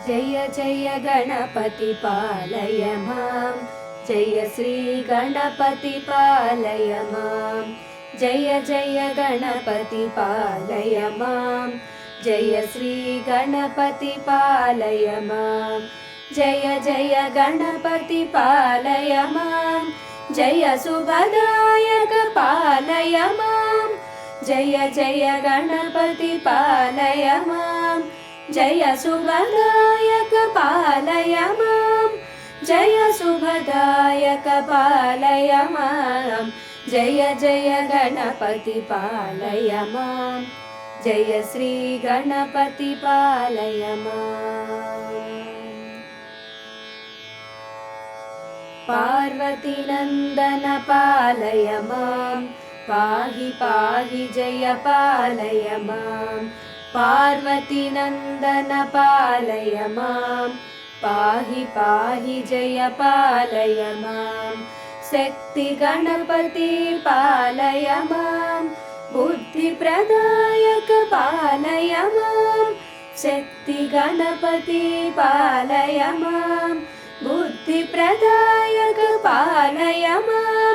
जय जय गणपति पालय मां, जय श्री गणपति पालय मां, जय जय गणपति पालय मां, जय श्री गणपति पालय मां, जय जय गणपति पालय मां, जय शुभदायक पालय मां, जय जय गणपति पालय मां, जय शुभदायक पालय मां, जय शुभदायक पालय मां, जय जय गणपति पालय मां, जय श्री गणपति पालय मां। पार्वती नंदन पालय मां, पाहि पाहि जय पालय मां, पार्वती नंदन पालय मां, पाहि पाहि जय पालय मां, शक्ति गणपति पालय मां, बुद्धि प्रदायक पालय मां, शक्ति गणपति पालय मां, बुद्धि प्रदायक पालय मां,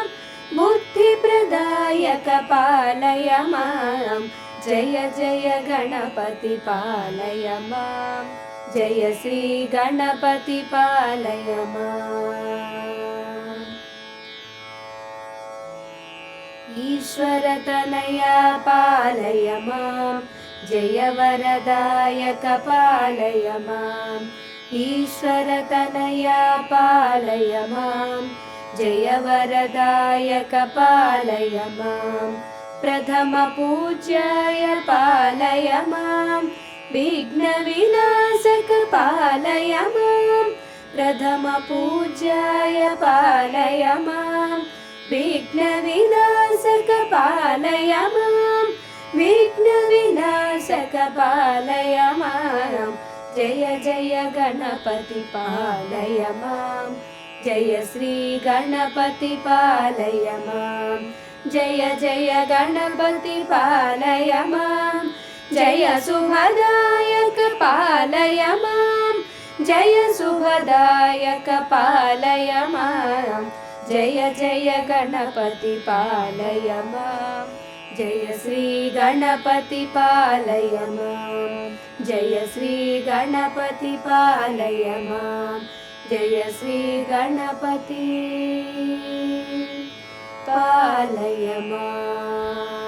बुद्धि प्रदायक पालय मां, जय जय गणपति पालय मां, जय श्री गणपति पालय मां। ईश्वर तनया पालय मां, जय वरदायक पालय मां, ईश्वर तनया पालय मां, जय वरदायक पालय मां, प्रथम पूज्याय पालय मां, विघ्न विनाशक पालय मां, प्रथम पूज्याय पालय मां, विघ्न विनाशक पालय मां, विघ्न विनाशक पालय मां, जय जय गणपति पालय मां, जय श्री गणपति पालय मां, जय जय गणपति पालय मां, जय शुभदायक पालय मां, जय शुभदायक पालय मां, जय जय गणपति पालय मां, जय श्री गणपति पालय मां, जय श्री गणपति पालय मां, जय श्री गणपति पालय मां।